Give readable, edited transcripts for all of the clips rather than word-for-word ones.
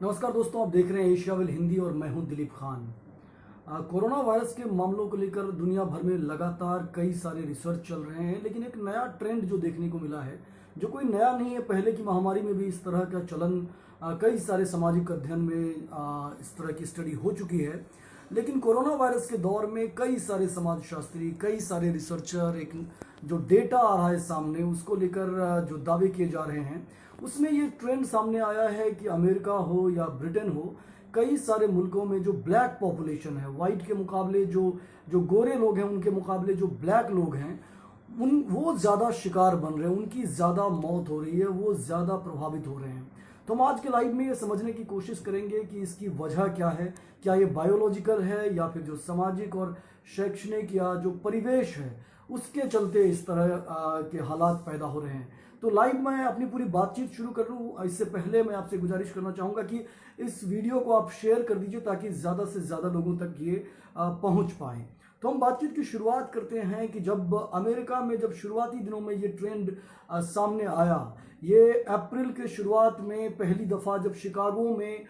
नमस्कार दोस्तों, आप देख रहे हैं एशिया विल हिंदी और मैं हूं दिलीप खान। कोरोना वायरस के मामलों को लेकर दुनिया भर में लगातार कई सारे रिसर्च चल रहे हैं, लेकिन एक नया ट्रेंड जो देखने को मिला है, जो कोई नया नहीं है। पहले की महामारी में भी इस तरह का चलन कई सारे सामाजिक अध्ययन में इस तरह की स्टडी हो चुकी है। लेकिन कोरोना वायरस के दौर में कई सारे समाजशास्त्री, कई सारे रिसर्चर, एक जो डेटा आ रहा है सामने, उसको लेकर जो दावे किए जा रहे हैं, उसमें ये ट्रेंड सामने आया है कि अमेरिका हो या ब्रिटेन हो, कई सारे मुल्कों में जो ब्लैक पॉपुलेशन है, वाइट के मुकाबले जो जो गोरे लोग हैं, उनके मुकाबले जो ब्लैक लोग हैं, वो ज़्यादा शिकार बन रहे हैं, उनकी ज़्यादा मौत हो रही है, वो ज़्यादा प्रभावित हो रहे हैं। तो हम आज के लाइव में ये समझने की कोशिश करेंगे कि इसकी वजह क्या है। क्या ये बायोलॉजिकल है या फिर जो सामाजिक और शैक्षणिक या जो परिवेश है उसके चलते इस तरह के हालात पैदा हो रहे हैं। तो लाइव में अपनी पूरी बातचीत शुरू कर लूँ, इससे पहले मैं आपसे गुजारिश करना चाहूँगा कि इस वीडियो को आप शेयर कर दीजिए ताकि ज़्यादा से ज़्यादा लोगों तक ये पहुँच पाए। तो हम बातचीत की शुरुआत करते हैं कि जब अमेरिका में जब शुरुआती दिनों में ये ट्रेंड सामने आया, ये अप्रैल के शुरुआत में पहली दफ़ा जब शिकागो में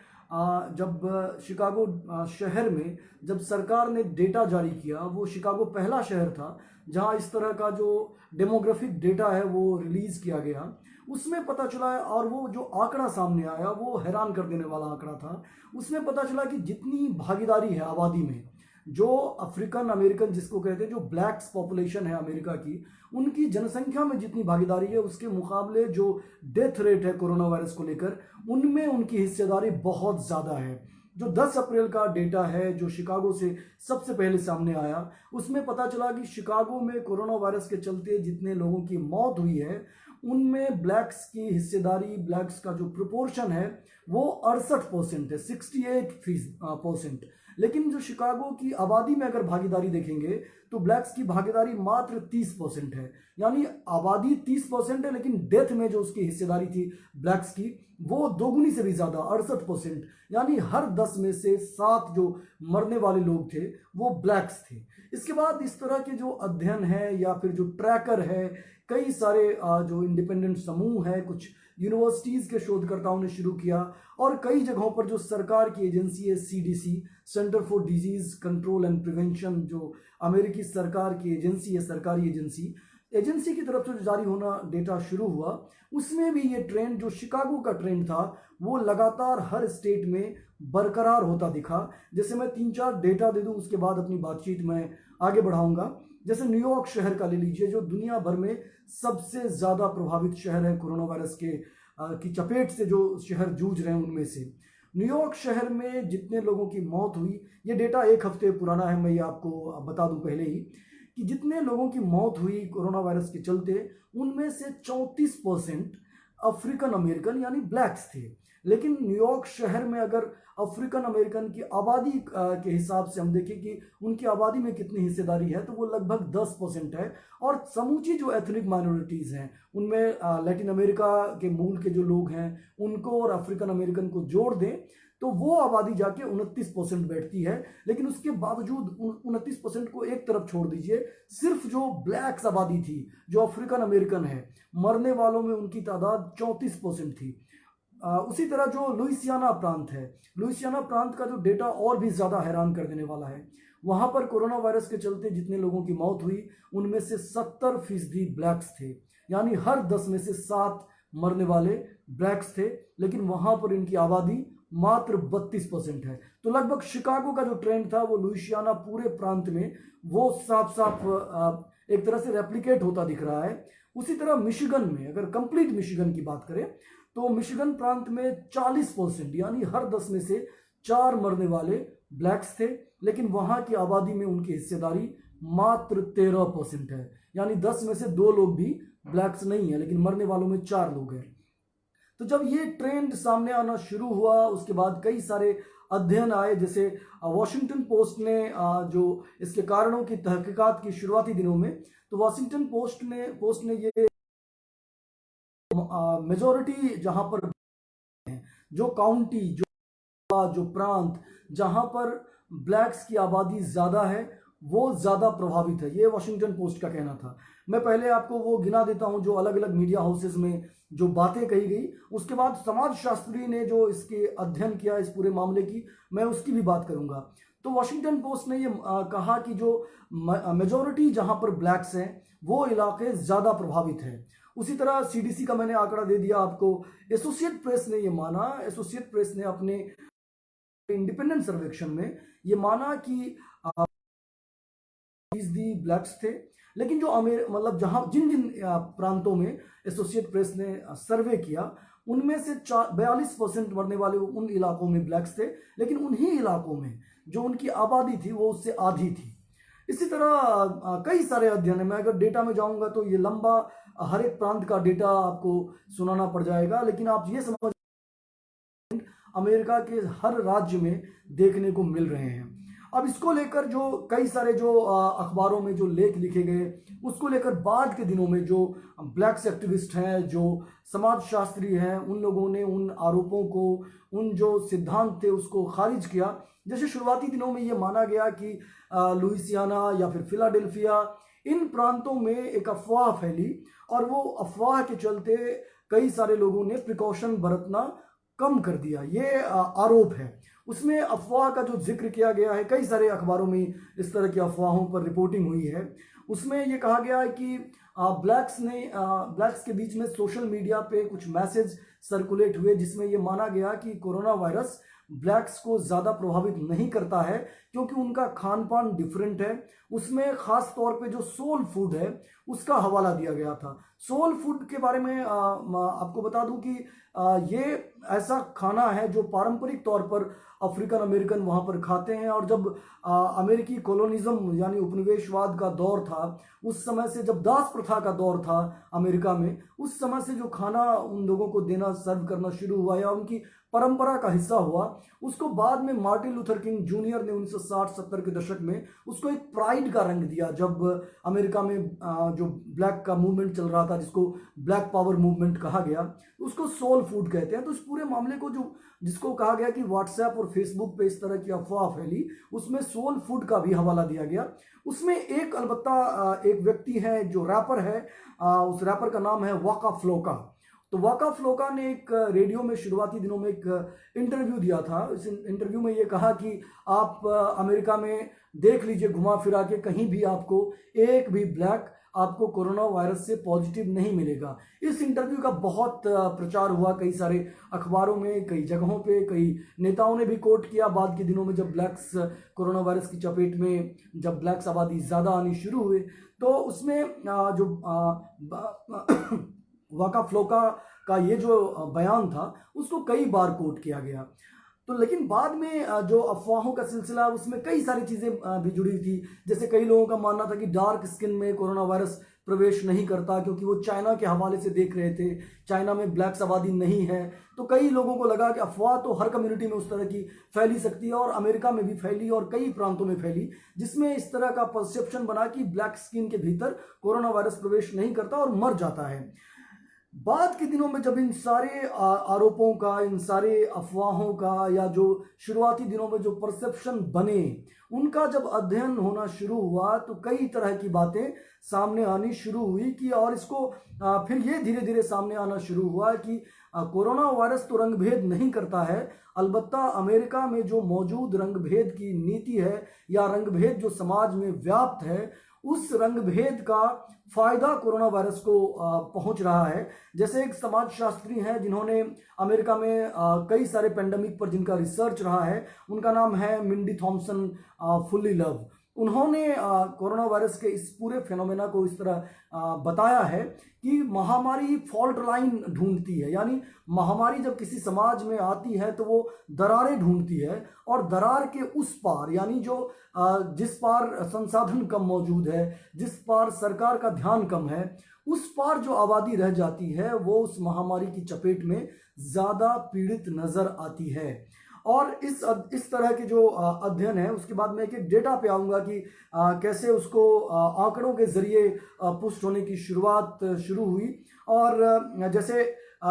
जब शिकागो शहर में जब सरकार ने डेटा जारी किया, वो शिकागो पहला शहर था जहां इस तरह का जो डेमोग्राफिक डेटा है वो रिलीज किया गया। उसमें पता चला है, और वो जो आंकड़ा सामने आया वो हैरान कर देने वाला आंकड़ा था। उसमें पता चला कि जितनी भागीदारी है आबादी में, जो अफ्रीकन अमेरिकन जिसको कहते हैं, जो ब्लैक्स पॉपुलेशन है अमेरिका की, उनकी जनसंख्या में जितनी भागीदारी है, उसके मुकाबले जो डेथ रेट है कोरोना वायरस को लेकर, उनमें उनकी हिस्सेदारी बहुत ज़्यादा है। जो 10 अप्रैल का डेटा है जो शिकागो से सबसे पहले सामने आया, उसमें पता चला कि शिकागो में कोरोना वायरस के चलते जितने लोगों की मौत हुई है, उनमें ब्लैक्स की हिस्सेदारी, ब्लैक्स का जो प्रोपोर्शन है वो 68% है, 68%। लेकिन जो शिकागो की आबादी में अगर भागीदारी देखेंगे तो ब्लैक्स की भागीदारी मात्र 30% है। यानी आबादी 30% है, लेकिन डेथ में जो उसकी हिस्सेदारी थी ब्लैक्स की, वो दोगुनी से भी ज़्यादा 68%। यानी हर 10 में से 7 जो मरने वाले लोग थे वो ब्लैक्स थे। इसके बाद इस तरह के जो अध्ययन है या फिर जो ट्रैकर है, कई सारे जो इंडिपेंडेंट समूह है, कुछ यूनिवर्सिटीज़ के शोधकर्ताओं ने शुरू किया, और कई जगहों पर जो सरकार की एजेंसी है, CDC, centre for disease control and prevention, जो अमेरिकी सरकार की एजेंसी है, सरकारी एजेंसी की तरफ से जो जारी होना डेटा शुरू हुआ, उसमें भी ये ट्रेंड, जो शिकागो का ट्रेंड था, वो लगातार हर स्टेट में बरकरार होता दिखा। जैसे मैं 3-4 डेटा दे दूं, उसके बाद अपनी बातचीत में आगे बढ़ाऊंगा। जैसे न्यूयॉर्क शहर का ले लीजिए, जो दुनिया भर में सबसे ज़्यादा प्रभावित शहर है कोरोना वायरस के की चपेट से, जो शहर जूझ रहे हैं उनमें से। न्यूयॉर्क शहर में जितने लोगों की मौत हुई, ये डेटा 1 हफ्ते पुराना है, मैं ये आपको बता दूं पहले ही, कि जितने लोगों की मौत हुई कोरोना वायरस के चलते, उनमें से 34% अफ्रीकन अमेरिकन यानी ब्लैक्स थे। लेकिन न्यूयॉर्क शहर में अगर अफ्रीकन अमेरिकन की आबादी के हिसाब से हम देखें कि उनकी आबादी में कितनी हिस्सेदारी है, तो वो लगभग 10% है। और समूची जो एथनिक माइनॉरिटीज़ हैं, उनमें लैटिन अमेरिका के मूल के जो लोग हैं, उनको और अफ्रीकन अमेरिकन को जोड़ दें तो वो आबादी जाके 29% बैठती है। लेकिन उसके बावजूद 29% को एक तरफ छोड़ दीजिए, सिर्फ जो ब्लैक्स आबादी थी, जो अफ्रीकन अमेरिकन है, मरने वालों में उनकी तादाद 34% थी। उसी तरह जो लुइसियाना प्रांत है, लुइसियाना प्रांत का जो डेटा और भी ज़्यादा हैरान कर देने वाला है। वहाँ पर कोरोना वायरस के चलते जितने लोगों की मौत हुई, उनमें से 70% ब्लैक्स थे। यानी हर 10 में से 7 मरने वाले ब्लैक्स थे, लेकिन वहाँ पर इनकी आबादी मात्र 32% है। तो लगभग शिकागो का जो ट्रेंड था, वो लुइसियाना पूरे प्रांत में वो साफ साफ एक तरह से रेप्लिकेट होता दिख रहा है। उसी तरह मिशिगन में, अगर कंप्लीट मिशिगन की बात करें, तो मिशिगन प्रांत में 40%, यानी हर 10 में से 4 मरने वाले ब्लैक्स थे, लेकिन वहां की आबादी में उनकी हिस्सेदारी मात्र 13% है। यानी 10 में से 2 लोग भी ब्लैक्स नहीं है, लेकिन मरने वालों में 4 लोग हैं। तो जब ये ट्रेंड सामने आना शुरू हुआ, उसके बाद कई सारे अध्ययन आए। जैसे वॉशिंगटन पोस्ट ने जो इसके कारणों की तहकीकात की शुरुआती दिनों में, तो वॉशिंगटन पोस्ट ने ये मेजॉरिटी जहां पर जो काउंटी, जो प्रांत जहां पर ब्लैक्स की आबादी ज़्यादा है, वो ज़्यादा प्रभावित है, ये वॉशिंगटन पोस्ट का कहना था। मैं पहले आपको वो गिना देता हूं जो अलग अलग मीडिया हाउसेस में जो बातें कही गई, उसके बाद समाजशास्त्री ने जो इसके अध्ययन किया इस पूरे मामले की, मैं उसकी भी बात करूंगा। तो वॉशिंगटन पोस्ट ने ये कहा कि जो मेजोरिटी जहां पर ब्लैक्स हैं वो इलाके ज्यादा प्रभावित हैं। उसी तरह सीडीसी का मैंने आंकड़ा दे दिया आपको। एसोसिएट प्रेस ने ये माना, एसोसिएट प्रेस ने अपने इंडिपेंडेंट सर्वेक्षण में ये माना कि फीसदी ब्लैक्स थे, लेकिन जो मतलब जहां जिन जिन प्रांतों में एसोसिएट प्रेस ने सर्वे किया उनमें से 42% मरने वाले उन इलाकों में ब्लैक्स थे, लेकिन उन्हीं इलाकों में जो उनकी आबादी थी वो उससे आधी थी। इसी तरह कई सारे अध्ययन है, मैं अगर डेटा में जाऊंगा तो ये लंबा हर एक प्रांत का डेटा आपको सुनाना पड़ जाएगा, लेकिन आप ये समझ अमेरिका के हर राज्य में देखने को मिल रहे हैं। अब इसको लेकर जो कई सारे जो अखबारों में जो लेख लिखे गए, उसको लेकर बाद के दिनों में जो ब्लैक्स एक्टिविस्ट हैं, जो समाजशास्त्री हैं, उन लोगों ने उन आरोपों को, उन जो सिद्धांत थे उसको खारिज किया। जैसे शुरुआती दिनों में ये माना गया कि लुइसियाना या फिर फिलाडेल्फिया, इन प्रांतों में एक अफवाह फैली और वो अफवाह के चलते कई सारे लोगों ने प्रिकॉशन बरतना कम कर दिया, ये आरोप है। उसमें अफवाह का जो जिक्र किया गया है, कई सारे अखबारों में इस तरह की अफवाहों पर रिपोर्टिंग हुई है। उसमें ये कहा गया है कि ब्लैक्स के बीच में सोशल मीडिया पे कुछ मैसेज सर्कुलेट हुए जिसमें ये माना गया कि कोरोना वायरस ब्लैक्स को ज़्यादा प्रभावित नहीं करता है क्योंकि उनका खान पान डिफरेंट है। उसमें खास तौर पे जो सोल फूड है उसका हवाला दिया गया था। सोल फूड के बारे में आपको बता दूं कि ये ऐसा खाना है जो पारंपरिक तौर पर अफ्रीकन अमेरिकन वहाँ पर खाते हैं, और जब अमेरिकी कॉलोनिज्म यानी उपनिवेशवाद का दौर था, उस समय से जब दास प्रथा का दौर था अमेरिका में, उस समय से जो खाना उन लोगों को देना, सर्व करना शुरू हुआ या उनकी परंपरा का हिस्सा हुआ, उसको बाद में मार्टिन लूथर किंग जूनियर ने 1960-70 के दशक में उसको एक प्राइड का रंग दिया। जब अमेरिका में जो ब्लैक का मूवमेंट चल रहा था, जिसको ब्लैक पावर मूवमेंट कहा गया, उसको सोल फूड कहते हैं। तो इस पूरे मामले को जिसको कहा गया कि व्हाट्सएप और फेसबुक पे इस तरह की अफवाह फैली, उसमें सोल फूड का भी हवाला दिया गया। उसमें एक अलबत्ता एक व्यक्ति है जो रैपर है, उस रैपर का नाम है वाका फ्लोका। तो वाका फ्लोका ने एक रेडियो में शुरुआती दिनों में एक इंटरव्यू दिया था। इस इंटरव्यू में ये कहा कि आप अमेरिका में देख लीजिए, घुमा फिरा के कहीं भी आपको एक भी ब्लैक आपको कोरोना वायरस से पॉजिटिव नहीं मिलेगा। इस इंटरव्यू का बहुत प्रचार हुआ कई सारे अखबारों में, कई जगहों पे, कई नेताओं ने भी कोट किया। बाद के दिनों में जब ब्लैक्स कोरोना वायरस की चपेट में, जब ब्लैक्स आबादी ज़्यादा आनी शुरू हुए, तो उसमें जो वाका फ्लोका का ये जो बयान था उसको कई बार कोट किया गया। तो लेकिन बाद में जो अफवाहों का सिलसिला, उसमें कई सारी चीज़ें भी जुड़ी थी। जैसे कई लोगों का मानना था कि डार्क स्किन में कोरोना वायरस प्रवेश नहीं करता, क्योंकि वो चाइना के हवाले से देख रहे थे, चाइना में ब्लैक्स आबादी नहीं है। तो कई लोगों को लगा कि अफवाह तो हर कम्युनिटी में उस तरह की फैली सकती है, और अमेरिका में भी फैली और कई प्रांतों में फैली, जिसमें इस तरह का परसेप्शन बना कि ब्लैक स्किन के भीतर कोरोना वायरस प्रवेश नहीं करता और मर जाता है। बाद के दिनों में जब इन सारे आरोपों का, इन सारे अफवाहों का, या जो शुरुआती दिनों में जो परसेप्शन बने, उनका जब अध्ययन होना शुरू हुआ, तो कई तरह की बातें सामने आनी शुरू हुई कि, और इसको फिर ये धीरे धीरे सामने आना शुरू हुआ कि कोरोना वायरस तो रंगभेद नहीं करता है, अलबत्ता अमेरिका में जो मौजूद रंगभेद की नीति है या रंगभेद जो समाज में व्याप्त है, उस रंगभेद का फायदा कोरोना वायरस को पहुंच रहा है। जैसे एक समाजशास्त्री हैं जिन्होंने अमेरिका में कई सारे पेंडेमिक पर जिनका रिसर्च रहा है, उनका नाम है मिंडी थॉमसन फुल्लीलव। उन्होंने कोरोना वायरस के इस पूरे फिनोमेना को इस तरह बताया है कि महामारी फॉल्ट लाइन ढूंढती है, यानी महामारी जब किसी समाज में आती है तो वो दरारें ढूंढती है, और दरार के उस पार, यानी जो जिस पार संसाधन कम मौजूद है, जिस पार सरकार का ध्यान कम है, उस पार जो आबादी रह जाती है वो उस महामारी की चपेट में ज़्यादा पीड़ित नजर आती है। और इस तरह के जो अध्ययन है, उसके बाद मैं एक डेटा पे आऊँगा कि कैसे उसको आंकड़ों के जरिए पुष्ट होने की शुरुआत शुरू हुई। और जैसे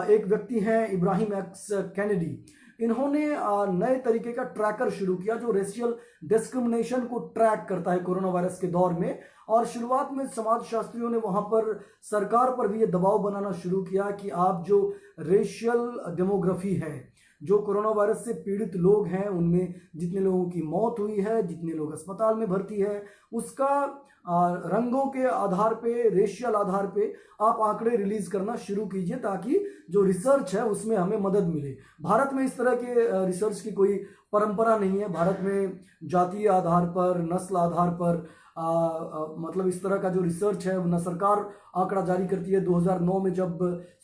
एक व्यक्ति हैं इब्राहिम एक्स कैनेडी, इन्होंने नए तरीके का ट्रैकर शुरू किया जो रेशियल डिस्क्रिमिनेशन को ट्रैक करता है कोरोना वायरस के दौर में, और शुरुआत में समाजशास्त्रियों ने वहां पर सरकार पर भी ये दबाव बनाना शुरू किया कि आप जो रेशियल डेमोग्राफी है, जो कोरोना वायरस से पीड़ित लोग हैं, उनमें जितने लोगों की मौत हुई है, जितने लोग अस्पताल में भर्ती है, उसका रंगों के आधार पे, रेशियल आधार पे आप आंकड़े रिलीज करना शुरू कीजिए ताकि जो रिसर्च है उसमें हमें मदद मिले। भारत में इस तरह के रिसर्च की कोई परंपरा नहीं है। भारत में जातीय आधार पर, नस्ल आधार पर मतलब इस तरह का जो रिसर्च है न सरकार आंकड़ा जारी करती है। 2009 में जब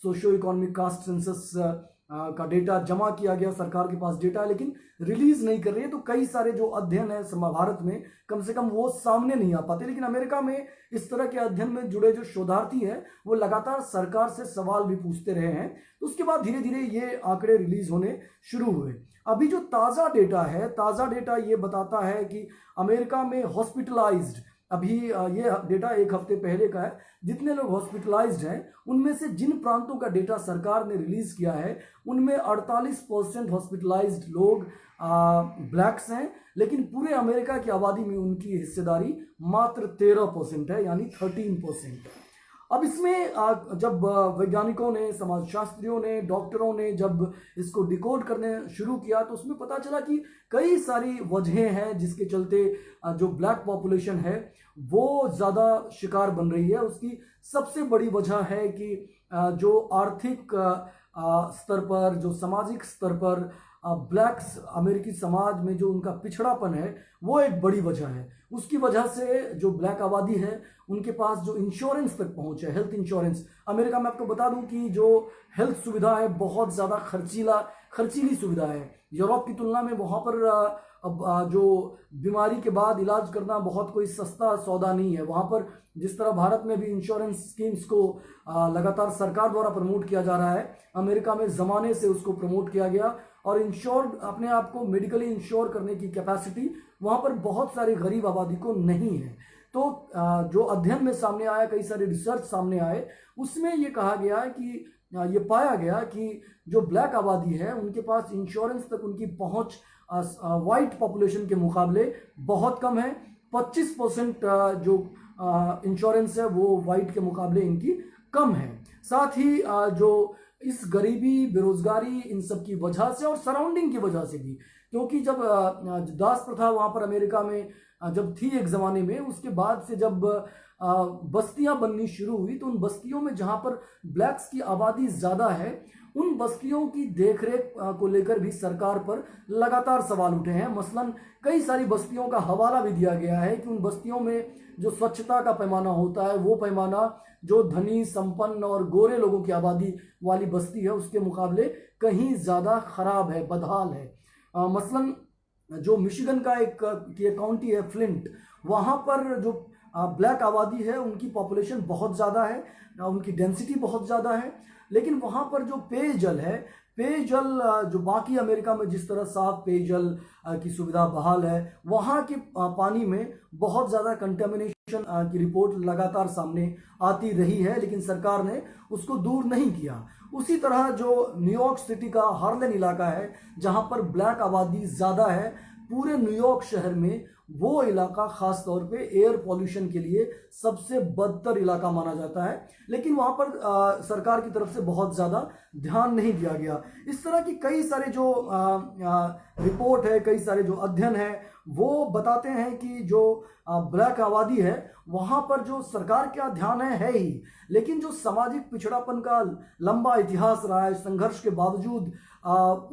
सोशियो इकोनॉमिक कास्ट सेंसस का डेटा जमा किया गया, सरकार के पास डेटा है लेकिन रिलीज नहीं कर रही है, तो कई सारे जो अध्ययन है भारत में कम से कम वो सामने नहीं आ पाते। लेकिन अमेरिका में इस तरह के अध्ययन में जुड़े जो शोधार्थी हैं वो लगातार सरकार से सवाल भी पूछते रहे हैं, तो उसके बाद धीरे धीरे ये आंकड़े रिलीज होने शुरू हुए। अभी जो ताज़ा डेटा है, ताज़ा डेटा ये बताता है कि अमेरिका में हॉस्पिटलाइज्ड, अभी ये डेटा एक हफ्ते पहले का है, जितने लोग हॉस्पिटलाइज्ड हैं उनमें से जिन प्रांतों का डेटा सरकार ने रिलीज किया है उनमें 48% हॉस्पिटलाइज्ड लोग ब्लैक्स हैं, लेकिन पूरे अमेरिका की आबादी में उनकी हिस्सेदारी मात्र 13% है, यानी 13%। अब इसमें जब वैज्ञानिकों ने, समाजशास्त्रियों ने, डॉक्टरों ने जब इसको डिकोड करने शुरू किया तो उसमें पता चला कि कई सारी वजहें हैं जिसके चलते जो ब्लैक पॉपुलेशन है वो ज़्यादा शिकार बन रही है। उसकी सबसे बड़ी वजह है कि जो आर्थिक स्तर पर, जो सामाजिक स्तर पर ब्लैक्स अमेरिकी समाज में जो उनका पिछड़ापन है वो एक बड़ी वजह है। उसकी वजह से जो ब्लैक आबादी है उनके पास जो इंश्योरेंस तक पहुंच है, हेल्थ इंश्योरेंस, अमेरिका में आपको बता दूं कि जो हेल्थ सुविधा है बहुत ज़्यादा खर्चीली सुविधा है। यूरोप की तुलना में वहाँ पर जो बीमारी के बाद इलाज करना बहुत कोई सस्ता सौदा नहीं है। वहाँ पर जिस तरह भारत में भी इंश्योरेंस स्कीम्स को लगातार सरकार द्वारा प्रमोट किया जा रहा है, अमेरिका में ज़माने से उसको प्रमोट किया गया और अपने आप को मेडिकली इंश्योर करने की कैपेसिटी वहाँ पर बहुत सारी गरीब आबादी को नहीं है। तो जो अध्ययन में सामने आया, कई सारे रिसर्च सामने आए, उसमें ये कहा गया है कि ये पाया गया कि जो ब्लैक आबादी है उनके पास इंश्योरेंस तक उनकी पहुंच वाइट पॉपुलेशन के मुकाबले बहुत कम है। 25% जो इंश्योरेंस है वो वाइट के मुकाबले इनकी कम है। साथ ही जो इस गरीबी, बेरोजगारी, इन सब की वजह से और सराउंडिंग की वजह से भी, क्योंकि जब दास प्रथा वहाँ पर अमेरिका में जब थी एक ज़माने में, उसके बाद से जब बस्तियां बननी शुरू हुई तो उन बस्तियों में जहाँ पर ब्लैक्स की आबादी ज़्यादा है उन बस्तियों की देखरेख को लेकर भी सरकार पर लगातार सवाल उठे हैं। मसलन कई सारी बस्तियों का हवाला भी दिया गया है कि उन बस्तियों में जो स्वच्छता का पैमाना होता है वो पैमाना जो धनी, संपन्न और गोरे लोगों की आबादी वाली बस्ती है उसके मुकाबले कहीं ज़्यादा खराब है, बदहाल है। मसलन जो मिशिगन का एक काउंटी है फ्लिंट, वहाँ पर जो ब्लैक आबादी है उनकी पॉपुलेशन बहुत ज़्यादा है, उनकी डेंसिटी बहुत ज़्यादा है, लेकिन वहाँ पर जो पेयजल है, पेयजल जो बाकी अमेरिका में जिस तरह साफ पेयजल की सुविधा बहाल है, वहाँ के पानी में बहुत ज़्यादा कंटेमिनेशन की रिपोर्ट लगातार सामने आती रही है, लेकिन सरकार ने उसको दूर नहीं किया। उसी तरह जो न्यूयॉर्क सिटी का हार्लेम इलाका है जहाँ पर ब्लैक आबादी ज़्यादा है, पूरे न्यूयॉर्क शहर में वो इलाका खास तौर पे एयर पॉल्यूशन के लिए सबसे बदतर इलाका माना जाता है, लेकिन वहाँ पर सरकार की तरफ से बहुत ज़्यादा ध्यान नहीं दिया गया। इस तरह की कई सारे जो रिपोर्ट है, कई सारे जो अध्ययन है वो बताते हैं कि जो ब्लैक आबादी है वहाँ पर जो सरकार का ध्यान है ही, लेकिन जो सामाजिक पिछड़ापन का लंबा इतिहास रहा है, संघर्ष के बावजूद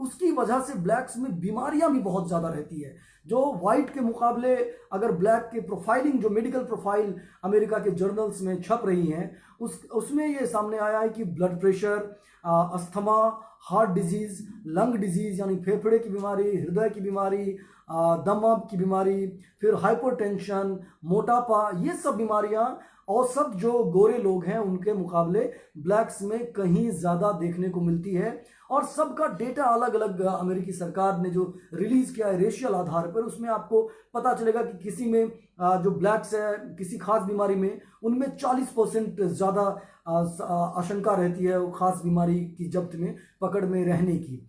उसकी वजह से ब्लैक्स में बीमारियां भी बहुत ज़्यादा रहती है। जो वाइट के मुकाबले अगर ब्लैक के प्रोफाइलिंग, जो मेडिकल प्रोफाइल अमेरिका के जर्नल्स में छप रही हैं, उसमें ये सामने आया है कि blood pressure, asthma, heart disease, lung disease यानी फेफड़े की बीमारी, हृदय की बीमारी, दमा की बीमारी, फिर हाइपरटेंशन, मोटापा, ये सब बीमारियां औसत जो गोरे लोग हैं उनके मुकाबले ब्लैक्स में कहीं ज़्यादा देखने को मिलती है। और सबका डेटा अलग अलग अमेरिकी सरकार ने जो रिलीज़ किया है रेशियल आधार पर, उसमें आपको पता चलेगा कि किसी में जो ब्लैक्स है किसी खास बीमारी में उनमें 40% ज़्यादा आशंका रहती है खास बीमारी की जब्त में, पकड़ में रहने की।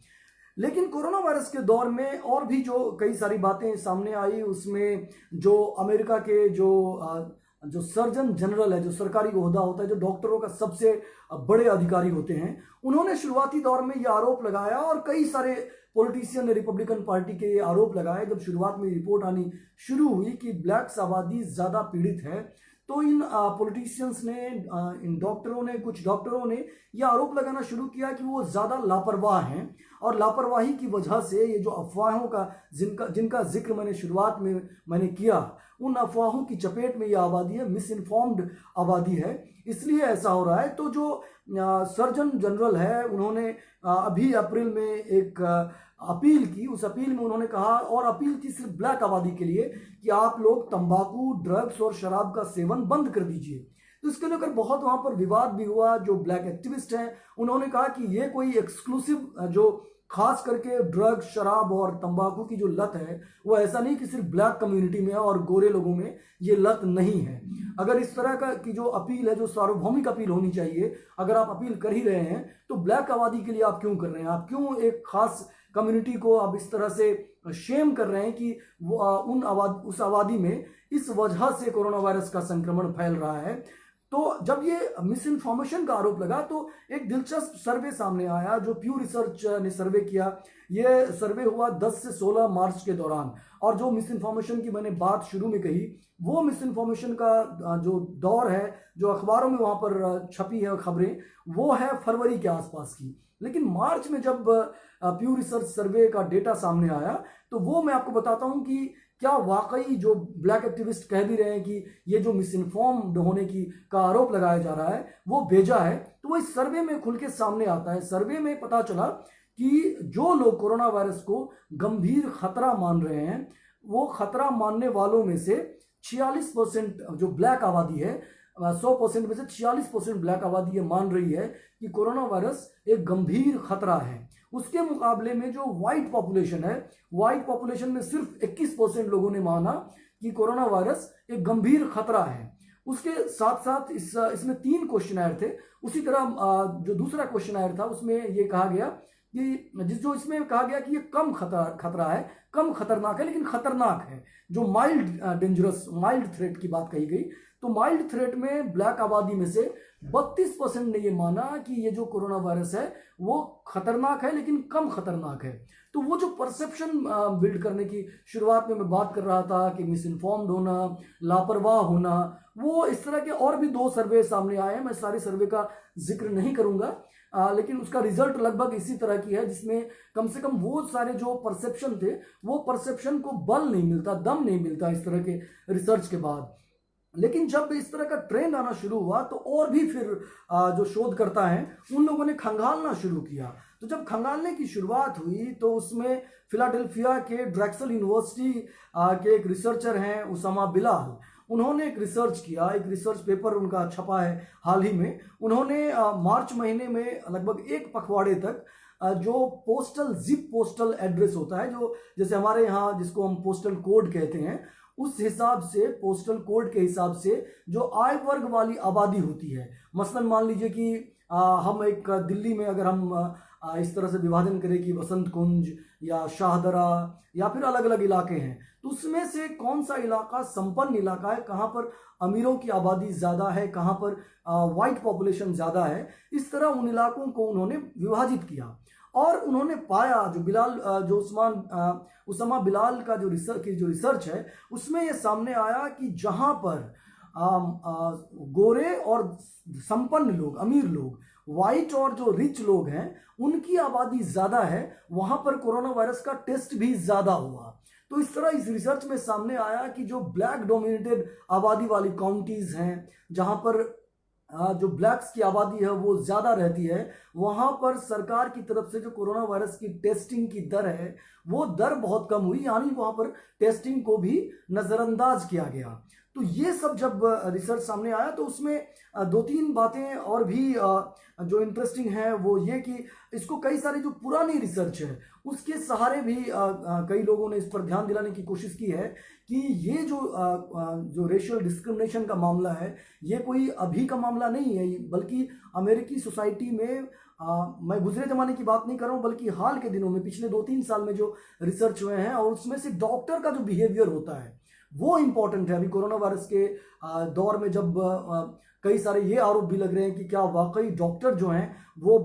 लेकिन कोरोना वायरस के दौर में और भी जो कई सारी बातें सामने आई, उसमें जो अमेरिका के जो जो सर्जन जनरल है, जो सरकारी ओहदा होता है, जो डॉक्टरों का सबसे बड़े अधिकारी होते हैं, उन्होंने शुरुआती दौर में ये आरोप लगाया और कई सारे पॉलिटिशियन ने रिपब्लिकन पार्टी के ये आरोप लगाए। जब शुरुआत में रिपोर्ट आनी शुरू हुई कि ब्लैक्स आबादी ज़्यादा पीड़ित है, तो इन पॉलिटिशियंस ने, इन डॉक्टरों ने, कुछ डॉक्टरों ने यह आरोप लगाना शुरू किया कि वो ज़्यादा लापरवाह हैं और लापरवाही की वजह से ये जो अफवाहों का जिनका जिक्र मैंने शुरुआत में मैंने किया, उन अफवाहों की चपेट में ये आबादी है, मिस इन्फॉर्म्ड आबादी है, इसलिए ऐसा हो रहा है। तो जो सर्जन जनरल है, उन्होंने अभी अप्रैल में एक अपील की। उस अपील में उन्होंने कहा, और अपील थी सिर्फ ब्लैक आबादी के लिए, कि आप लोग तंबाकू, ड्रग्स और शराब का सेवन बंद कर दीजिए। तो इसके लेकर बहुत वहां पर विवाद भी हुआ। जो ब्लैक एक्टिविस्ट हैं, उन्होंने कहा कि ये कोई एक्सक्लूसिव, जो खास करके ड्रग्स, शराब और तंबाकू की जो लत है, वो ऐसा नहीं कि सिर्फ ब्लैक कम्युनिटी में और गोरे लोगों में ये लत नहीं है। अगर इस तरह का की जो अपील है, जो सार्वभौमिक अपील होनी चाहिए, अगर आप अपील कर ही रहे हैं, तो ब्लैक आबादी के लिए आप क्यों कर रहे हैं? आप क्यों एक खास कम्युनिटी को आप इस तरह से शेम कर रहे हैं कि वो उस आबादी में इस वजह से कोरोना वायरस का संक्रमण फैल रहा है? तो जब ये मिस इन्फॉर्मेशन का आरोप लगा, तो एक दिलचस्प सर्वे सामने आया जो प्यू रिसर्च ने सर्वे किया। ये सर्वे हुआ 10 से 16 मार्च के दौरान, और जो मिस इन्फॉर्मेशन की मैंने बात शुरू में कही, वो मिस इन्फॉर्मेशन का जो दौर है, जो अखबारों में वहाँ पर छपी है खबरें, वो है फरवरी के आसपास की। लेकिन मार्च में जब प्यू रिसर्च सर्वे का डेटा सामने आया, तो वो मैं आपको बताता हूँ कि क्या वाकई जो ब्लैक एक्टिविस्ट कह भी रहे हैं कि ये जो मिस इन्फॉर्म्ड होने की का आरोप लगाया जा रहा है वो बेजा है, तो वो इस सर्वे में खुल के सामने आता है। सर्वे में पता चला कि जो लोग कोरोना वायरस को गंभीर खतरा मान रहे हैं, वो खतरा मानने वालों में से 46% जो ब्लैक आबादी है, 100% में से 46% ब्लैक आबादी ये मान रही है कि कोरोना वायरस एक गंभीर खतरा है। उसके मुकाबले में जो व्हाइट पॉपुलेशन है, व्हाइट पॉपुलेशन में सिर्फ 21% लोगों ने माना कि कोरोना वायरस एक गंभीर खतरा है। उसके साथ साथ इसमें 3 क्वेश्चनायर थे। उसी तरह जो दूसरा क्वेश्चनायर था, उसमें ये कहा गया कि इसमें कहा गया कि ये कम खतरा है, कम खतरनाक है, लेकिन खतरनाक है। जो माइल्ड थ्रेट की बात कही गई, तो माइल्ड थ्रेट में ब्लैक आबादी में से 32% ने ये माना कि ये जो कोरोना वायरस है वो खतरनाक है, लेकिन कम खतरनाक है। तो वो जो परसेप्शन बिल्ड करने की शुरुआत में मैं बात कर रहा था कि मिस इन्फॉर्म्ड होना, लापरवाह होना, वो इस तरह के और भी 2 सर्वे सामने आए हैं। मैं सारे सर्वे का जिक्र नहीं करूंगा, लेकिन उसका रिजल्ट लगभग इसी तरह की है, जिसमें कम से कम वो सारे जो परसेप्शन थे, वो परसेप्शन को बल नहीं मिलता, दम नहीं मिलता इस तरह के रिसर्च के बाद। लेकिन जब इस तरह का ट्रेंड आना शुरू हुआ, तो और भी फिर जो शोधकर्ता हैं, उन लोगों ने खंगालना शुरू किया। तो जब खंगालने की शुरुआत हुई, तो उसमें फिलाडेल्फिया के ड्रेक्सल यूनिवर्सिटी के एक रिसर्चर हैं उसामा बिलाल, उन्होंने एक रिसर्च किया, एक रिसर्च पेपर उनका छपा है हाल ही में। उन्होंने मार्च महीने में लगभग 1 पखवाड़े तक जो जिप पोस्टल एड्रेस होता है, जो जैसे हमारे यहाँ जिसको हम पोस्टल कोड कहते हैं, उस हिसाब से, पोस्टल कोड के हिसाब से जो आय वर्ग वाली आबादी होती है, मसलन मान लीजिए कि हम एक दिल्ली में अगर हम इस तरह से विभाजन करें कि वसंत कुंज या शाहदरा या फिर अलग अलग इलाके हैं, तो उसमें से कौन सा इलाका संपन्न इलाका है, कहाँ पर अमीरों की आबादी ज़्यादा है, कहाँ पर वाइट पॉपुलेशन ज़्यादा है, इस तरह उन इलाकों को उन्होंने विभाजित किया। और उन्होंने पाया, जो उसामा बिलाल का जो रिसर्च है, उसमें यह सामने आया कि जहां पर गोरे और संपन्न लोग, अमीर लोग, वाइट और जो रिच लोग हैं, उनकी आबादी ज्यादा है, वहां पर कोरोना वायरस का टेस्ट भी ज्यादा हुआ। तो इस तरह इस रिसर्च में सामने आया कि जो ब्लैक डोमिनेटेड आबादी वाली काउंटीज हैं, जहां पर जो ब्लैक्स की आबादी है वो ज़्यादा रहती है, वहाँ पर सरकार की तरफ से जो कोरोना वायरस की टेस्टिंग की दर है, वो दर बहुत कम हुई, यानी वहाँ पर टेस्टिंग को भी नज़रअंदाज किया गया। तो ये सब जब रिसर्च सामने आया, तो उसमें 2-3 बातें और भी जो इंटरेस्टिंग है वो ये कि इसको कई सारी जो पुरानी रिसर्च है उसके सहारे भी कई लोगों ने इस पर ध्यान दिलाने की कोशिश की है कि ये जो रेशियल डिस्क्रिमिनेशन का मामला है, ये कोई अभी का मामला नहीं है, बल्कि अमेरिकी सोसाइटी में मैं गुजरे जमाने की बात नहीं कर रहा हूँ, बल्कि हाल के दिनों में, पिछले 2-3 साल में जो रिसर्च हुए हैं, और उसमें से डॉक्टर का जो बिहेवियर होता है, वो इम्पोर्टेंट है। अभी कोरोना वायरस के दौर में जब कई सारे ये आरोप भी लग रहे हैं कि क्या वाकई डॉक्टर जो हैं वो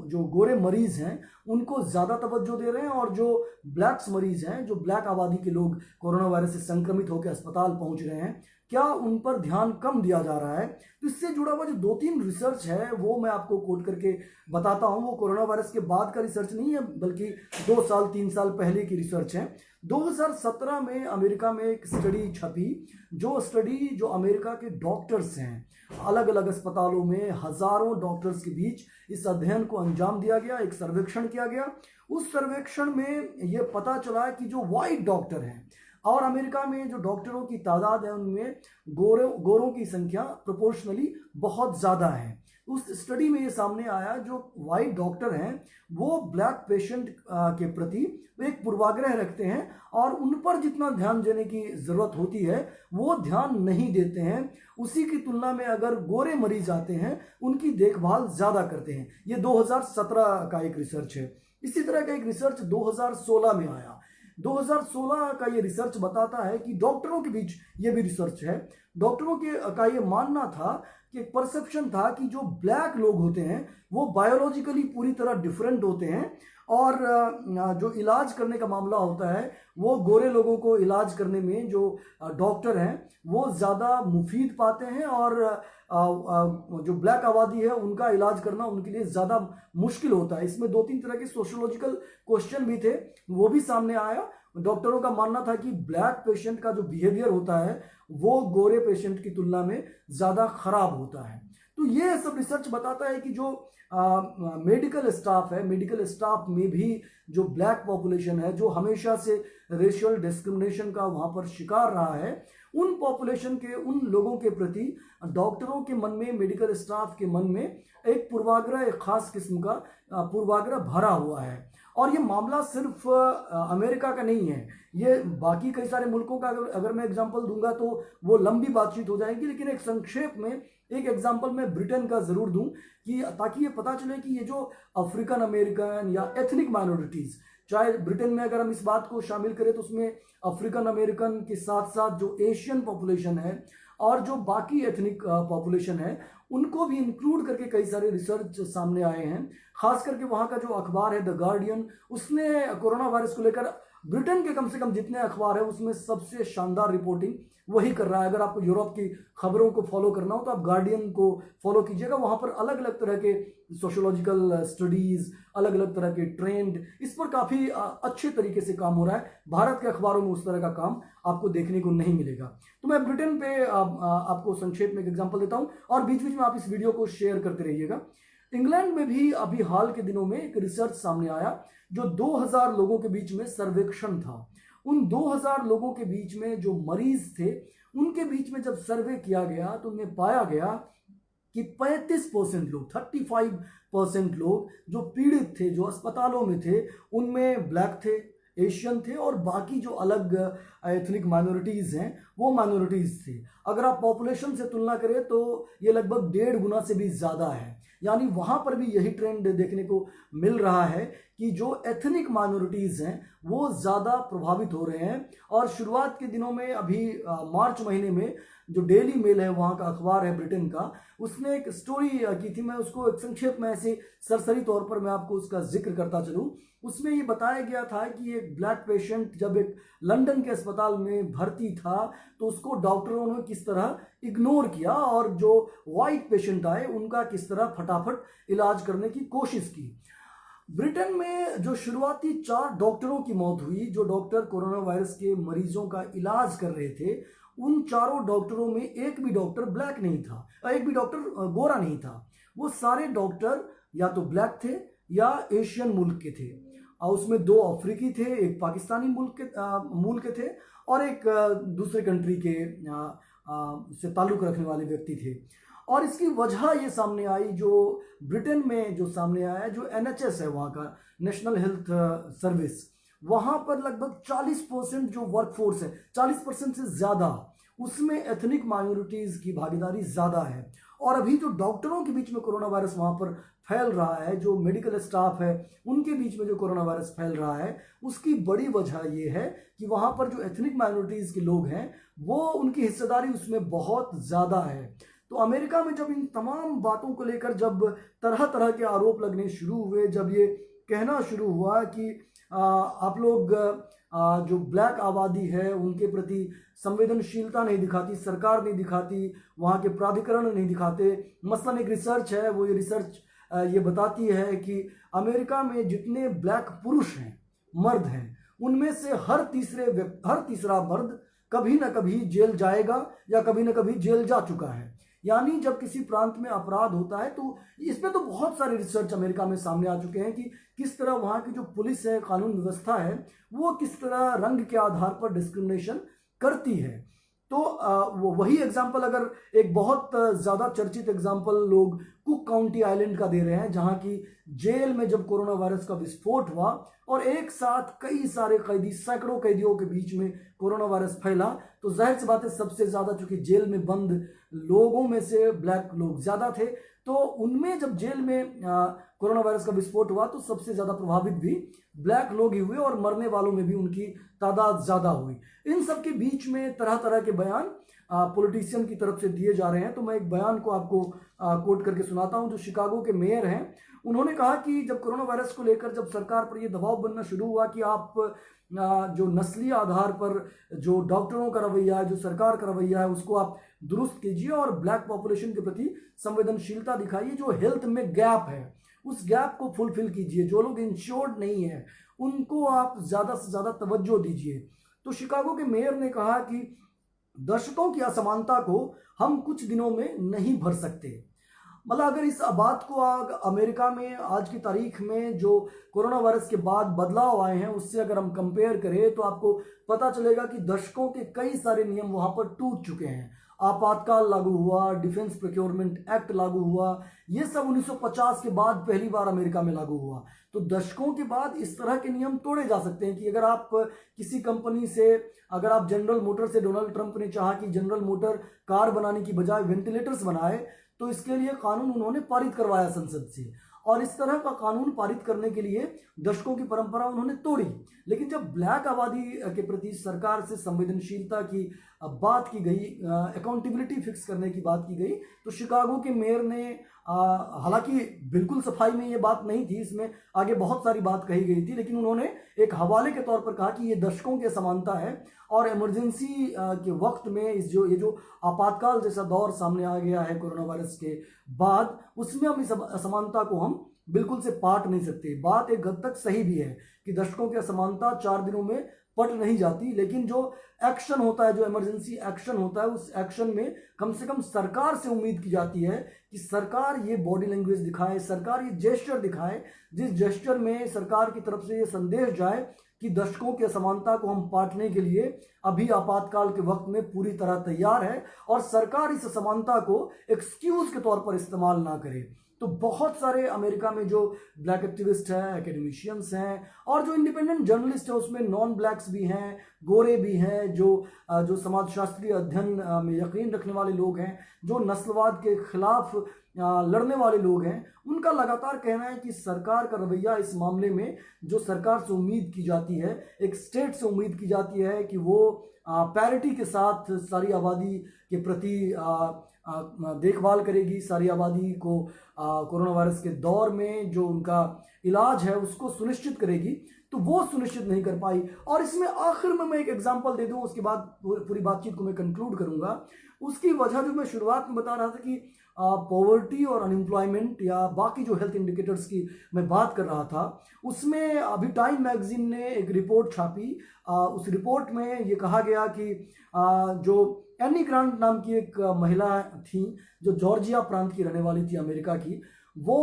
जो गोरे मरीज हैं उनको ज़्यादा तवज्जो दे रहे हैं, और जो ब्लैक्स मरीज हैं, जो ब्लैक आबादी के लोग कोरोना वायरस से संक्रमित होकर अस्पताल पहुंच रहे हैं, क्या उन पर ध्यान कम दिया जा रहा है। तो इससे जुड़ा हुआ जो 2-3 रिसर्च है वो मैं आपको कोट करके बताता हूं। वो कोरोना वायरस के बाद का रिसर्च नहीं है, बल्कि 2 साल 3 साल पहले की रिसर्च है। 2017 में अमेरिका में एक स्टडी छपी, जो अमेरिका के डॉक्टर्स हैं, अलग अलग अस्पतालों में हजारों डॉक्टर्स के बीच इस अध्ययन को अंजाम दिया गया, एक सर्वेक्षण किया गया। उस सर्वेक्षण में यह पता चला कि जो वाइट डॉक्टर हैं, और अमेरिका में जो डॉक्टरों की तादाद है उनमें गोरों की संख्या प्रोपोर्शनली बहुत ज़्यादा है। उस स्टडी में ये सामने आया जो वाइट डॉक्टर हैं वो ब्लैक पेशेंट के प्रति एक पूर्वाग्रह रखते हैं, और उन पर जितना ध्यान देने की ज़रूरत होती है वो ध्यान नहीं देते हैं। उसी की तुलना में अगर गोरे मरीज आते हैं उनकी देखभाल ज़्यादा करते हैं। ये 2017 का एक रिसर्च है। इसी तरह का एक रिसर्च 2016 में आया। 2016 का ये रिसर्च बताता है कि डॉक्टरों के बीच, ये भी रिसर्च है, डॉक्टरों का ये मानना था कि एक परसेप्शन था कि जो ब्लैक लोग होते हैं वो बायोलॉजिकली पूरी तरह डिफरेंट होते हैं, और जो इलाज करने का मामला होता है वो गोरे लोगों को इलाज करने में जो डॉक्टर हैं वो ज़्यादा मुफीद पाते हैं, और जो ब्लैक आबादी है उनका इलाज करना उनके लिए ज़्यादा मुश्किल होता है। इसमें 2-3 तरह के सोशियोलॉजिकल क्वेश्चन भी थे, वो भी सामने आया। डॉक्टरों का मानना था कि ब्लैक पेशेंट का जो बिहेवियर होता है वो गोरे पेशेंट की तुलना में ज़्यादा खराब होता है। तो ये सब रिसर्च बताता है कि जो मेडिकल स्टाफ है, मेडिकल स्टाफ में भी जो ब्लैक पॉपुलेशन है, जो हमेशा से रेशियल डिस्क्रिमिनेशन का वहाँ पर शिकार रहा है, उन पॉपुलेशन के, उन लोगों के प्रति डॉक्टरों के मन में, मेडिकल स्टाफ के मन में एक पूर्वाग्रह, एक खास किस्म का पूर्वाग्रह भरा हुआ है। और ये मामला सिर्फ अमेरिका का नहीं है, ये बाकी कई सारे मुल्कों का अगर मैं एग्जांपल दूंगा तो वो लंबी बातचीत हो जाएगी, लेकिन एक संक्षेप में एक एग्जांपल मैं ब्रिटेन का ज़रूर दूं कि ताकि ये पता चले कि ये जो अफ्रीकन अमेरिकन या एथनिक माइनॉरिटीज़, चाहे ब्रिटेन में अगर हम इस बात को शामिल करें तो उसमें अफ्रीकन अमेरिकन के साथ साथ जो एशियन पॉपुलेशन है और जो बाकी एथनिक पॉपुलेशन है उनको भी इंक्लूड करके कई सारे रिसर्च सामने आए हैं। खास करके वहाँ का जो अखबार है द गार्डियन, उसने कोरोना वायरस को लेकर ब्रिटेन के कम से कम जितने अखबार है उसमें सबसे शानदार रिपोर्टिंग वही कर रहा है। अगर आपको यूरोप की खबरों को फॉलो करना हो तो आप गार्डियन को फॉलो कीजिएगा। वहाँ पर अलग अलग तरह के सोशियोलॉजिकल स्टडीज़, अलग अलग तरह के ट्रेंड, इस पर काफ़ी अच्छे तरीके से काम हो रहा है। भारत के अखबारों में उस तरह का काम आपको देखने को नहीं मिलेगा। तो मैं ब्रिटेन पे आपको संक्षेप में एक एग्जांपल देता हूँ और बीच बीच में आप इस वीडियो को शेयर करते रहिएगा। इंग्लैंड में भी अभी हाल के दिनों में एक रिसर्च सामने आया जो 2000 लोगों के बीच में सर्वेक्षण था। उन 2000 लोगों के बीच में जो मरीज थे उनके बीच में जब सर्वे किया गया तो उनमें पाया गया कि 35% लोग, 35% लोग जो पीड़ित थे, जो अस्पतालों में थे, उनमें ब्लैक थे, एशियन थे और बाकी जो अलग एथनिक माइनॉरिटीज़ हैं वो माइनॉरिटीज़ थे। अगर आप पॉपुलेशन से तुलना करें तो ये लगभग 1.5 गुना से भी ज़्यादा है। यानी वहाँ पर भी यही ट्रेंड देखने को मिल रहा है कि जो एथनिक माइनॉरिटीज़ हैं वो ज़्यादा प्रभावित हो रहे हैं। और शुरुआत के दिनों में अभी मार्च महीने में जो डेली मेल है, वहाँ का अखबार है ब्रिटेन का, उसने एक स्टोरी की थी। मैं उसको एक संक्षेप में ऐसे सरसरी तौर पर मैं आपको उसका जिक्र करता चलूँ। उसमें ये बताया गया था कि एक ब्लैक पेशेंट जब एक लंदन के अस्पताल में भर्ती था तो उसको डॉक्टरों ने किस तरह इग्नोर किया और जो वाइट पेशेंट आए उनका किस तरह फटाफट इलाज करने की कोशिश की। ब्रिटेन में जो शुरुआती 4 डॉक्टरों की मौत हुई, जो डॉक्टर कोरोना वायरस के मरीजों का इलाज कर रहे थे, उन चारों डॉक्टरों में एक भी डॉक्टर ब्लैक नहीं था, एक भी डॉक्टर गोरा नहीं था। वो सारे डॉक्टर या तो ब्लैक थे या एशियन मुल्क के थे। उसमें 2 अफ्रीकी थे, एक पाकिस्तानी मूल के थे और एक दूसरे कंट्री के से ताल्लुक़ रखने वाले व्यक्ति थे। और इसकी वजह ये सामने आई, जो ब्रिटेन में जो सामने आया, जो NHS है वहाँ का, नेशनल हेल्थ सर्विस, वहाँ पर लगभग 40% जो वर्कफोर्स है, 40% से ज़्यादा, उसमें एथनिक माइनॉरिटीज़ की भागीदारी ज़्यादा है। और अभी जो डॉक्टरों के बीच में कोरोना वायरस वहाँ पर फैल रहा है, जो मेडिकल स्टाफ है उनके बीच में जो कोरोना वायरस फैल रहा है, उसकी बड़ी वजह ये है कि वहाँ पर जो एथनिक माइनॉरिटीज़ के लोग हैं वो उनकी हिस्सेदारी उसमें बहुत ज़्यादा है। तो अमेरिका में जब इन तमाम बातों को लेकर जब तरह तरह के आरोप लगने शुरू हुए, जब ये कहना शुरू हुआ कि आप लोग जो ब्लैक आबादी है उनके प्रति संवेदनशीलता नहीं दिखाती, सरकार नहीं दिखाती, वहाँ के प्राधिकरण नहीं दिखाते। मसलन एक रिसर्च है, वो ये रिसर्च ये बताती है कि अमेरिका में जितने ब्लैक पुरुष हैं, मर्द हैं, उनमें से हर तीसरा मर्द कभी ना कभी जेल जाएगा या कभी ना कभी जेल जा चुका है। यानी जब किसी प्रांत में अपराध होता है तो इस पे तो बहुत सारे रिसर्च अमेरिका में सामने आ चुके हैं कि किस तरह वहाँ की जो पुलिस है, कानून व्यवस्था है, वो किस तरह रंग के आधार पर डिस्क्रिमिनेशन करती है। तो वही एग्जाम्पल अगर एक बहुत ज़्यादा चर्चित एग्जाम्पल लोग कुक काउंटी आइलैंड का दे रहे हैं, जहाँ की जेल में जब कोरोना वायरस का विस्फोट हुआ और एक साथ कई सारे कैदी, सैकड़ों कैदियों के बीच में कोरोना वायरस फैला, तो जाहिर सी बात है सबसे ज़्यादा, चूंकि जेल में बंद लोगों में से ब्लैक लोग ज़्यादा थे, तो उनमें जब जेल में कोरोना वायरस का विस्फोट हुआ तो सबसे ज़्यादा प्रभावित भी ब्लैक लोग ही हुए और मरने वालों में भी उनकी तादाद ज़्यादा हुई। इन सब के बीच में तरह तरह के बयान पॉलिटिशियन की तरफ से दिए जा रहे हैं। तो मैं एक बयान को आपको कोट करके सुनाता हूं, जो शिकागो के मेयर हैं। उन्होंने कहा कि जब कोरोना वायरस को लेकर जब सरकार पर यह दबाव बनना शुरू हुआ कि आप जो नस्ली आधार पर जो डॉक्टरों का रवैया है, जो सरकार का रवैया है, उसको आप दुरुस्त कीजिए और ब्लैक पॉपुलेशन के प्रति संवेदनशीलता दिखाइए। जो हेल्थ में गैप है उस गैप को फुलफिल कीजिए, जो लोग इंश्योर्ड नहीं है उनको आप ज़्यादा से ज़्यादा तवज्जो दीजिए। तो शिकागो के मेयर ने कहा कि दर्शकों की असमानता को हम कुछ दिनों में नहीं भर सकते। मतलब अगर इस बात को अमेरिका में आज की तारीख में जो कोरोना वायरस के बाद बदलाव आए हैं उससे अगर हम कंपेयर करें तो आपको पता चलेगा कि दशकों के कई सारे नियम वहां पर टूट चुके हैं। आपातकाल लागू हुआ, डिफेंस प्रोक्योरमेंट एक्ट लागू हुआ, ये सब 1950 के बाद पहली बार अमेरिका में लागू हुआ। तो दशकों के बाद इस तरह के नियम तोड़े जा सकते हैं कि अगर आप किसी कंपनी से, अगर आप जनरल मोटर से, डोनाल्ड ट्रंप ने चाहा कि जनरल मोटर कार बनाने की बजाय वेंटिलेटर्स बनाए, तो इसके लिए कानून उन्होंने पारित करवाया संसद से, और इस तरह का कानून पारित करने के लिए दशकों की परंपरा उन्होंने तोड़ी। लेकिन जब ब्लैक आबादी के प्रति सरकार से संवेदनशीलता की बात की गई, अकाउंटेबिलिटी फिक्स करने की बात की गई, तो शिकागो के मेयर ने, हालांकि बिल्कुल सफाई में ये बात नहीं थी, इसमें आगे बहुत सारी बात कही गई थी, लेकिन उन्होंने एक हवाले के तौर पर कहा कि ये दशकों की असमानता है और इमरजेंसी के वक्त में ये जो आपातकाल जैसा दौर सामने आ गया है कोरोना वायरस के बाद, उसमें हम इस असमानता को हम बिल्कुल से पाट नहीं सकते। बात एक हद तक सही भी है कि दशकों की असमानता 4 दिनों में पट नहीं जाती, लेकिन जो एक्शन होता है, जो इमरजेंसी एक्शन होता है, उस एक्शन में कम से कम सरकार से उम्मीद की जाती है कि सरकार ये बॉडी लैंग्वेज दिखाए, सरकार ये जेस्चर दिखाए, जिस जेस्चर में सरकार की तरफ से ये संदेश जाए कि दशकों की असमानता को हम पाटने के लिए अभी आपातकाल के वक्त में पूरी तरह तैयार है और सरकार इस असमानता को एक्सक्यूज के तौर पर इस्तेमाल ना करे। तो बहुत सारे अमेरिका में जो ब्लैक एक्टिविस्ट हैं, एकेडमिशियंस हैं और जो इंडिपेंडेंट जर्नलिस्ट हैं, उसमें नॉन ब्लैक्स भी हैं, गोरे भी हैं, जो समाजशास्त्रीय अध्ययन में यकीन रखने वाले लोग हैं, जो नस्लवाद के खिलाफ लड़ने वाले लोग हैं, उनका लगातार कहना है कि सरकार का रवैया इस मामले में, जो सरकार से उम्मीद की जाती है, एक स्टेट से उम्मीद की जाती है कि वो पैरिटी के साथ सारी आबादी के प्रति देखभाल करेगी, सारी आबादी को कोरोना वायरस के दौर में जो उनका इलाज है उसको सुनिश्चित करेगी, तो वो सुनिश्चित नहीं कर पाई। और इसमें आखिर में मैं एक एग्जांपल दे दूं, उसके बाद पूरी बातचीत को मैं कंक्लूड करूंगा। उसकी वजह जो मैं शुरुआत में बता रहा था कि पॉवर्टी और अनएम्प्लॉयमेंट या बाकी जो हेल्थ इंडिकेटर्स की मैं बात कर रहा था, उसमें अभी टाइम मैगजीन ने एक रिपोर्ट छापी। उस रिपोर्ट में ये कहा गया कि जो एनी ग्रांट नाम की एक महिला थी जो जॉर्जिया प्रांत की रहने वाली थी अमेरिका की, वो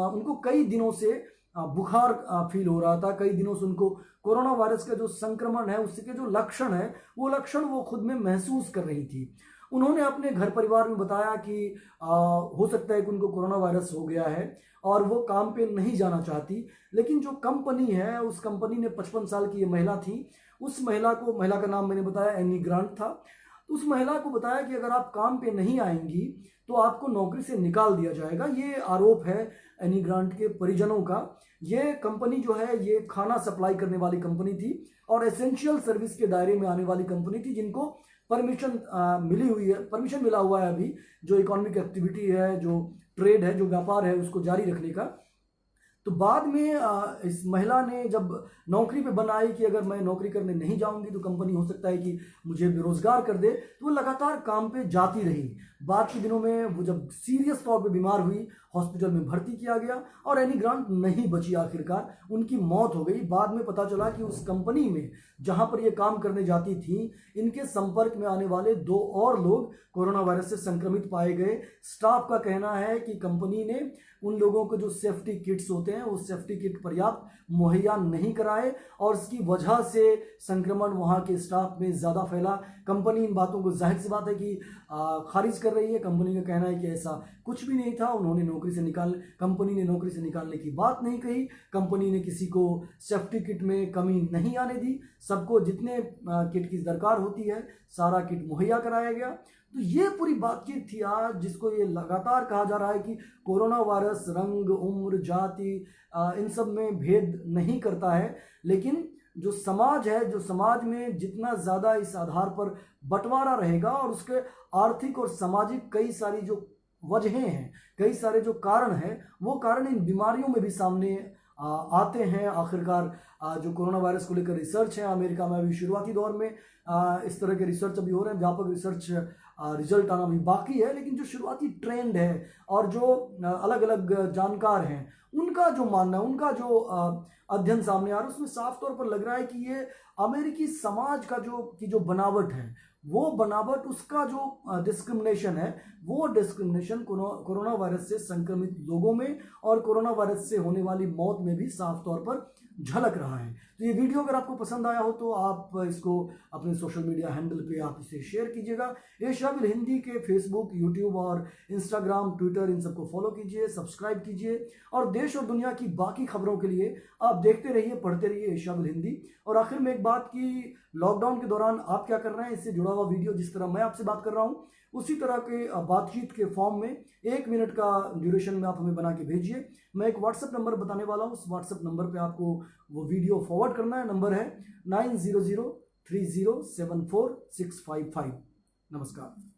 उनको कई दिनों से बुखार फील हो रहा था, कई दिनों से उनको कोरोना वायरस का जो संक्रमण है उसके जो लक्षण है वो लक्षण वो खुद में महसूस कर रही थी। उन्होंने अपने घर परिवार में बताया कि हो सकता है कि उनको कोरोना वायरस हो गया है और वो काम पे नहीं जाना चाहती, लेकिन जो कंपनी है उस कंपनी ने 55 साल की ये महिला थी, उस महिला का नाम मैंने बताया एनी ग्रांट था। उस महिला को बताया कि अगर आप काम पे नहीं आएंगी तो आपको नौकरी से निकाल दिया जाएगा। ये आरोप है एनी ग्रांट के परिजनों का। ये कंपनी जो है ये खाना सप्लाई करने वाली कंपनी थी और एसेंशियल सर्विस के दायरे में आने वाली कंपनी थी, जिनको परमिशन मिली हुई है, परमिशन मिला हुआ है अभी, जो इकोनॉमिक एक्टिविटी है, जो ट्रेड है, जो व्यापार है, उसको जारी रखने का। तो बाद में इस महिला ने जब नौकरी पे बन आई कि अगर मैं नौकरी करने नहीं जाऊंगी तो कंपनी हो सकता है कि मुझे बेरोजगार कर दे, तो वो लगातार काम पे जाती रही। बाद के दिनों में वो जब सीरियस तौर पे बीमार हुई, हॉस्पिटल में भर्ती किया गया और एनी ग्रांट नहीं बची, आखिरकार उनकी मौत हो गई। बाद में पता चला कि उस कंपनी में जहां पर ये काम करने जाती थी, इनके संपर्क में आने वाले 2 और लोग कोरोना वायरस से संक्रमित पाए गए। स्टाफ का कहना है कि कंपनी ने उन लोगों को जो सेफ्टी किट्स होते हैं, वो सेफ्टी किट पर्याप्त मुहैया नहीं कराए और इसकी वजह से संक्रमण वहां के स्टाफ में ज़्यादा फैला। कंपनी इन बातों को जाहिर सी बात है कि खारिज कर रही है। कंपनी का कहना है कि ऐसा कुछ भी नहीं था, उन्होंने कंपनी ने नौकरी से निकालने की बात नहीं कही। कंपनी ने किसी को सेफ्टी किट में कमी नहीं आने दी, सबको जितने किट की दरकार होती है सारा किट मुहैया कराया गया। तो ये पूरी बातचीत थी आज, जिसको ये लगातार कहा जा रहा है कि कोरोना वायरस रंग, उम्र, जाति इन सब में भेद नहीं करता है, लेकिन जो समाज है, जो समाज में जितना ज़्यादा इस आधार पर बंटवारा रहेगा और उसके आर्थिक और सामाजिक कई सारी जो वजहें हैं, कई सारे जो कारण हैं, वो कारण इन बीमारियों में भी सामने आते हैं। आखिरकार जो कोरोना वायरस को लेकर रिसर्च है अमेरिका में, अभी शुरुआती दौर में इस तरह के रिसर्च अभी हो रहे हैं, व्यापक रिसर्च रिजल्ट आना भी बाकी है, लेकिन जो शुरुआती ट्रेंड है और जो अलग अलग जानकार हैं उनका जो मानना है, उनका जो अध्ययन सामने आ रहा है, उसमें साफ तौर पर लग रहा है कि ये अमेरिकी समाज का जो बनावट है, वो बनावट, उसका जो डिस्क्रिमिनेशन है, वो डिस्क्रिमिनेशन कोरोना वायरस से संक्रमित लोगों में और कोरोना वायरस से होने वाली मौत में भी साफ तौर पर झलक रहा है। तो ये वीडियो अगर आपको पसंद आया हो तो आप इसको अपने सोशल मीडिया हैंडल पे आप इसे शेयर कीजिएगा। एशियाविल हिंदी के फेसबुक, यूट्यूब और इंस्टाग्राम, ट्विटर, इन सबको फॉलो कीजिए, सब्सक्राइब कीजिए और देश और दुनिया की बाकी खबरों के लिए आप देखते रहिए, पढ़ते रहिए एशियाविल हिंदी। और आखिर में एक बात कि लॉकडाउन के दौरान आप क्या कर रहे हैं, इससे जुड़ा हुआ वीडियो जिस तरह मैं आपसे बात कर रहा हूँ उसी तरह के बातचीत के फॉर्म में 1 मिनट का ड्यूरेशन में आप हमें बना के भेजिए। मैं एक व्हाट्सएप नंबर बताने वाला हूँ, उस व्हाट्सएप नंबर पे आपको वो वीडियो फॉरवर्ड करना है। नंबर है 9003074655। नमस्कार।